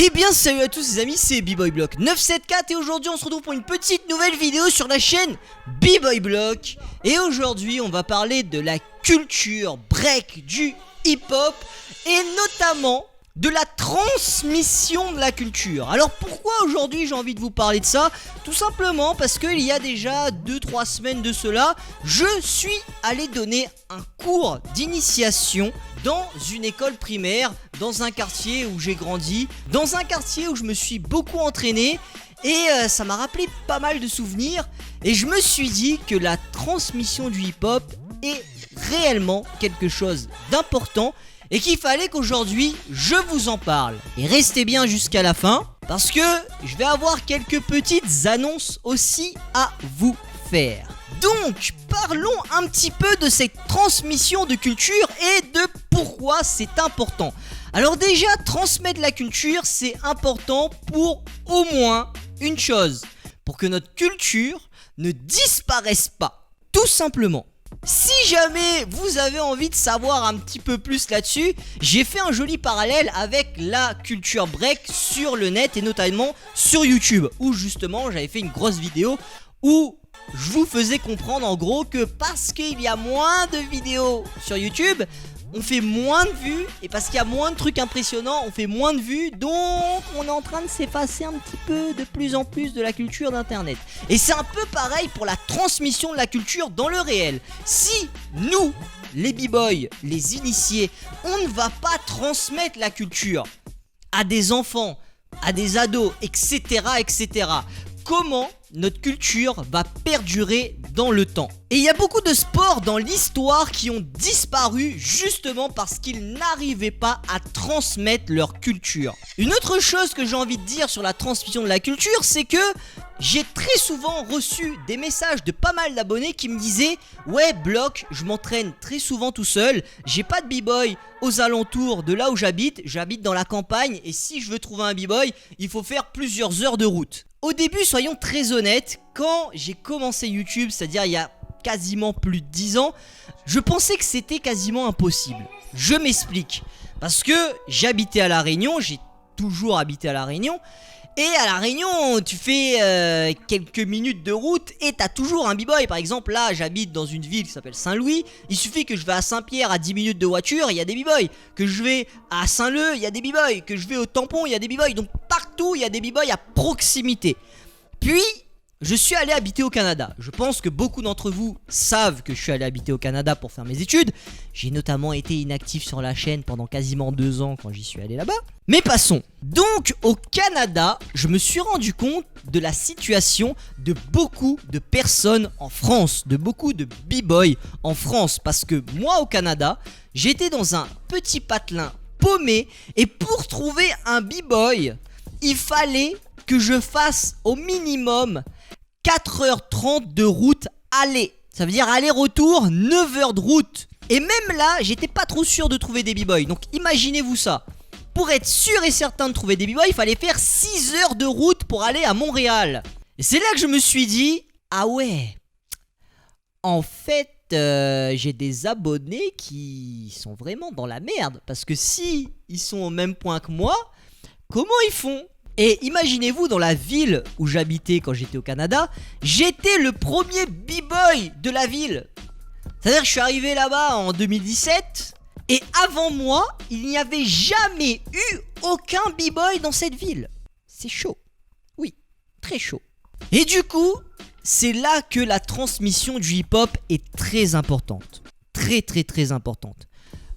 Eh bien salut à tous les amis, c'est B-Boy-Block 974 et aujourd'hui on se retrouve pour une petite nouvelle vidéo sur la chaîne B-Boy-Block. Et aujourd'hui on va parler de la culture break du hip-hop et notamment de la transmission de la culture. Alors pourquoi aujourd'hui j'ai envie de vous parler de ça? Tout simplement parce qu'il y a déjà 2-3 semaines de cela, je suis allé donner un cours d'initiation dans une école primaire, dans un quartier où j'ai grandi, dans un quartier où je me suis beaucoup entraîné et ça m'a rappelé pas mal de souvenirs et je me suis dit que la transmission du hip-hop est réellement quelque chose d'important et qu'il fallait qu'aujourd'hui je vous en parle. Et restez bien jusqu'à la fin parce que je vais avoir quelques petites annonces aussi à vous faire. Donc parlons un petit peu de cette transmission de culture et de pourquoi c'est important. Alors déjà, transmettre la culture c'est important pour au moins une chose, pour que notre culture ne disparaisse pas, tout simplement. Si jamais vous avez envie de savoir un petit peu plus là-dessus, j'ai fait un joli parallèle avec la culture break sur le net et notamment sur YouTube, où justement j'avais fait une grosse vidéo où je vous faisais comprendre en gros que parce qu'il y a moins de vidéos sur YouTube, on fait moins de vues, et parce qu'il y a moins de trucs impressionnants, on fait moins de vues, donc on est en train de s'effacer un petit peu de plus en plus de la culture d'internet. Et c'est un peu pareil pour la transmission de la culture dans le réel. Si nous, les b-boys, les initiés, on ne va pas transmettre la culture à des enfants, à des ados, etc., etc., comment notre culture va perdurer dans le temps? Et il y a beaucoup de sports dans l'histoire qui ont disparu justement parce qu'ils n'arrivaient pas à transmettre leur culture. Une autre chose que j'ai envie de dire sur la transmission de la culture, c'est que j'ai très souvent reçu des messages de pas mal d'abonnés qui me disaient « Ouais, Block, je m'entraîne très souvent tout seul, j'ai pas de b-boy aux alentours de là où j'habite dans la campagne et si je veux trouver un b-boy, il faut faire plusieurs heures de route. » Au début, soyons très honnêtes, quand j'ai commencé YouTube, c'est-à-dire il y a quasiment plus de 10 ans, je pensais que c'était quasiment impossible. Je m'explique. Parce que j'habitais à La Réunion, j'ai toujours habité à La Réunion, et à La Réunion, tu fais quelques minutes de route et t'as toujours un b-boy. Par exemple, là, j'habite dans une ville qui s'appelle Saint-Louis. Il suffit que je vais à Saint-Pierre à 10 minutes de voiture, il y a des b-boys. Que je vais à Saint-Leu, il y a des b-boys. Que je vais au Tampon, il y a des b-boys. Donc partout, il y a des b-boys à proximité. Puis, je suis allé habiter au Canada. Je pense que beaucoup d'entre vous savent que je suis allé habiter au Canada pour faire mes études. J'ai notamment été inactif sur la chaîne pendant quasiment 2 ans quand j'y suis allé là-bas. Mais passons. Donc au Canada, je me suis rendu compte de la situation de beaucoup de personnes en France, de beaucoup de b-boys en France. Parce que moi au Canada, j'étais dans un petit patelin paumé et pour trouver un b-boy, il fallait que je fasse au minimum 4h30 de route aller. Ça veut dire aller-retour 9h de route. Et même là, j'étais pas trop sûr de trouver des b-boys. Donc imaginez-vous ça. Pour être sûr et certain de trouver des b-boys, il fallait faire 6 heures de route pour aller à Montréal. Et c'est là que je me suis dit, ah ouais, en fait, j'ai des abonnés qui sont vraiment dans la merde. Parce que si ils sont au même point que moi, comment ils font ? Et imaginez-vous, dans la ville où j'habitais quand j'étais au Canada, j'étais le premier b-boy de la ville. C'est-à-dire que je suis arrivé là-bas en 2017 et avant moi, il n'y avait jamais eu aucun b-boy dans cette ville. C'est chaud. Oui, très chaud. Et du coup, c'est là que la transmission du hip-hop est très importante. Très très très importante.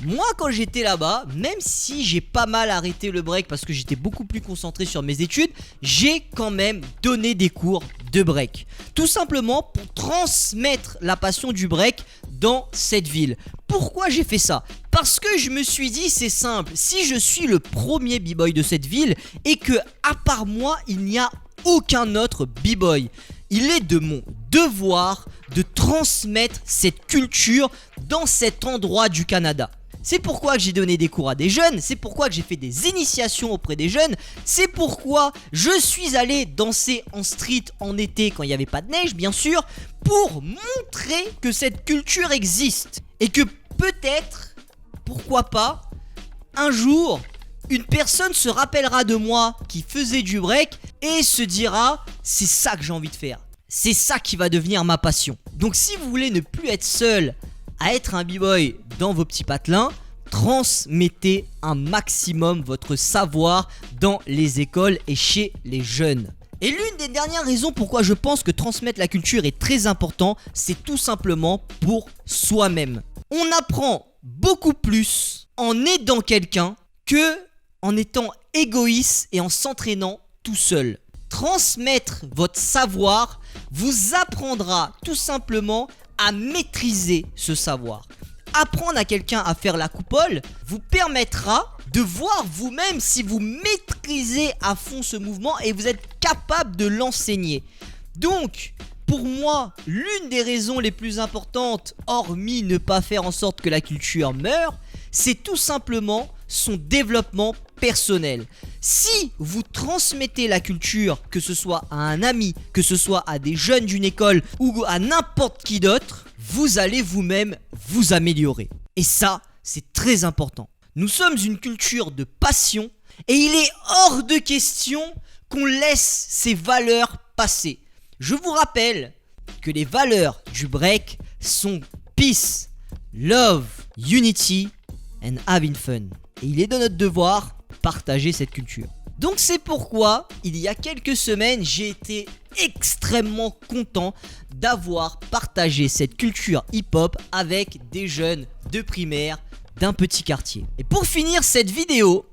Moi quand j'étais là-bas, même si j'ai pas mal arrêté le break parce que j'étais beaucoup plus concentré sur mes études, j'ai quand même donné des cours de break. Tout simplement pour transmettre la passion du break dans cette ville. Pourquoi j'ai fait ça ? Parce que je me suis dit c'est simple, si je suis le premier b-boy de cette ville et que à part moi il n'y a aucun autre b-boy, il est de mon devoir de transmettre cette culture dans cet endroit du Canada. C'est pourquoi que j'ai donné des cours à des jeunes, c'est pourquoi que j'ai fait des initiations auprès des jeunes, c'est pourquoi je suis allé danser en street en été quand il n'y avait pas de neige, bien sûr, pour montrer que cette culture existe. Et que peut-être, pourquoi pas, un jour, une personne se rappellera de moi qui faisait du break et se dira c'est ça que j'ai envie de faire. C'est ça qui va devenir ma passion. Donc si vous voulez ne plus être seul à être un b-boy dans vos petits patelins, transmettez un maximum votre savoir dans les écoles et chez les jeunes. Et l'une des dernières raisons pourquoi je pense que transmettre la culture est très important, c'est tout simplement pour soi-même. On apprend beaucoup plus en aidant quelqu'un que en étant égoïste et en s'entraînant tout seul. Transmettre votre savoir vous apprendra tout simplement à maîtriser ce savoir. Apprendre à quelqu'un à faire la coupole vous permettra de voir vous-même si vous maîtrisez à fond ce mouvement et vous êtes capable de l'enseigner. Donc, pour moi, l'une des raisons les plus importantes, hormis ne pas faire en sorte que la culture meure, c'est tout simplement son développement personnel. Si vous transmettez la culture, que ce soit à un ami, que ce soit à des jeunes d'une école ou à n'importe qui d'autre, vous allez vous-même vous améliorer. Et ça, c'est très important. Nous sommes une culture de passion et il est hors de question qu'on laisse ces valeurs passer. Je vous rappelle que les valeurs du break sont peace, love, unity and having fun. Et il est de notre devoir de partager cette culture. Donc c'est pourquoi, il y a quelques semaines, j'ai été extrêmement content d'avoir partagé cette culture hip-hop avec des jeunes de primaire d'un petit quartier. Et pour finir cette vidéo,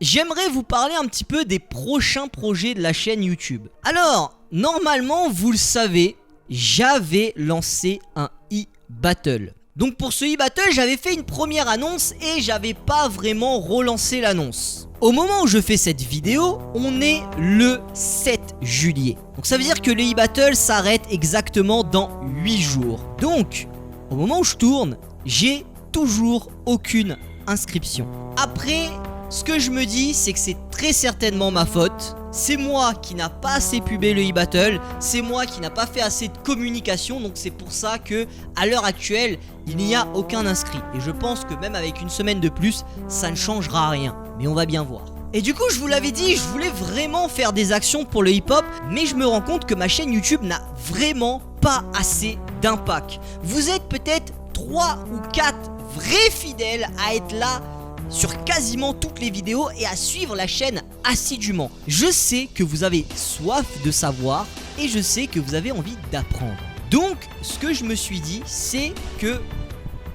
j'aimerais vous parler un petit peu des prochains projets de la chaîne YouTube. Alors, normalement, vous le savez, j'avais lancé un e-battle. Donc pour ce e-battle, j'avais fait une première annonce et j'avais pas vraiment relancé l'annonce. Au moment où je fais cette vidéo, on est le 7 juillet. Donc ça veut dire que le e-battle s'arrête exactement dans 8 jours. Donc, au moment où je tourne, j'ai toujours aucune inscription. Après, ce que je me dis, c'est que c'est très certainement ma faute. C'est moi qui n'a pas assez pubé le e-battle, c'est moi qui n'a pas fait assez de communication, donc c'est pour ça que à l'heure actuelle, il n'y a aucun inscrit. Et je pense que même avec une semaine de plus, ça ne changera rien. Mais on va bien voir. Et du coup, je vous l'avais dit, je voulais vraiment faire des actions pour le hip-hop, mais je me rends compte que ma chaîne YouTube n'a vraiment pas assez d'impact. Vous êtes peut-être 3 ou 4 vrais fidèles à être là sur quasiment toutes les vidéos et à suivre la chaîne assidûment. Je sais que vous avez soif de savoir et je sais que vous avez envie d'apprendre. Donc, ce que je me suis dit, c'est que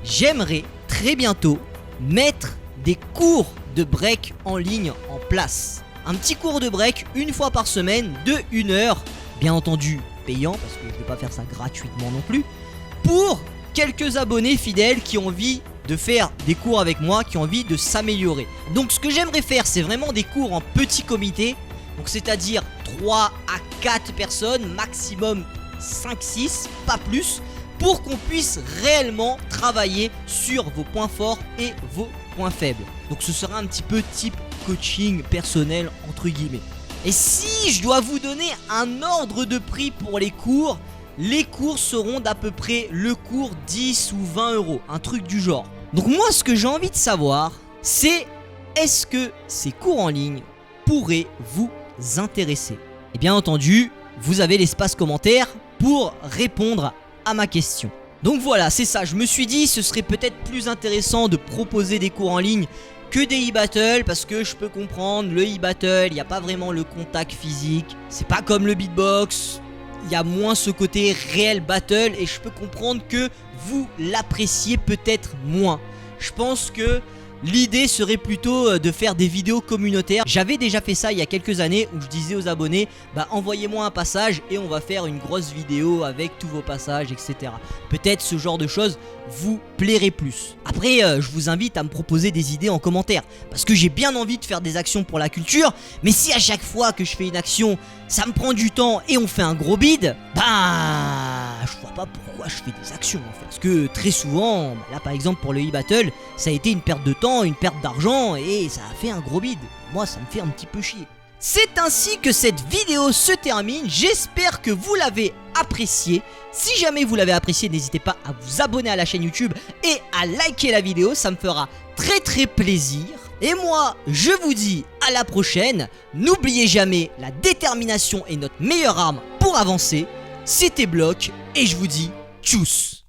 j'aimerais très bientôt mettre des cours de break en ligne en place. Un petit cours de break une fois par semaine de 1 heure, bien entendu payant parce que je ne vais pas faire ça gratuitement non plus, pour quelques abonnés fidèles qui ont envie de faire des cours avec moi, qui ont envie de s'améliorer. Donc ce que j'aimerais faire, c'est vraiment des cours en petit comité, donc c'est-à-dire 3 à 4 personnes, maximum 5-6, pas plus, pour qu'on puisse réellement travailler sur vos points forts et vos points faibles. Donc ce sera un petit peu type coaching personnel entre guillemets. Et si je dois vous donner un ordre de prix pour les cours seront d'à peu près le cours 10 ou 20 euros, un truc du genre. Donc moi ce que j'ai envie de savoir, c'est est-ce que ces cours en ligne pourraient vous intéresser? Et bien entendu, vous avez l'espace commentaire pour répondre à ma question. Donc voilà, c'est ça, je me suis dit ce serait peut-être plus intéressant de proposer des cours en ligne que des e-battle, parce que je peux comprendre, le e-battle, il n'y a pas vraiment le contact physique, c'est pas comme le beatbox, il y a moins ce côté réel battle et je peux comprendre que vous l'appréciez peut-être moins. Je pense que l'idée serait plutôt de faire des vidéos communautaires. J'avais déjà fait ça il y a quelques années où je disais aux abonnés envoyez-moi un passage et on va faire une grosse vidéo avec tous vos passages, etc. Peut-être ce genre de choses vous plairait plus. Après je vous invite à me proposer des idées en commentaire parce que j'ai bien envie de faire des actions pour la culture, mais si à chaque fois que je fais une action ça me prend du temps et on fait un gros bide, je vois pas pourquoi je fais des actions en fait. Parce que très souvent, là par exemple pour le e-battle, ça a été une perte de temps, une perte d'argent et ça a fait un gros bide. Moi ça me fait un petit peu chier. C'est ainsi que cette vidéo se termine, j'espère que vous l'avez appréciée. Si jamais vous l'avez appréciée, n'hésitez pas à vous abonner à la chaîne YouTube et à liker la vidéo, ça me fera très plaisir. Et moi, je vous dis à la prochaine. N'oubliez jamais, la détermination est notre meilleure arme pour avancer. C'était Block et je vous dis tchuss.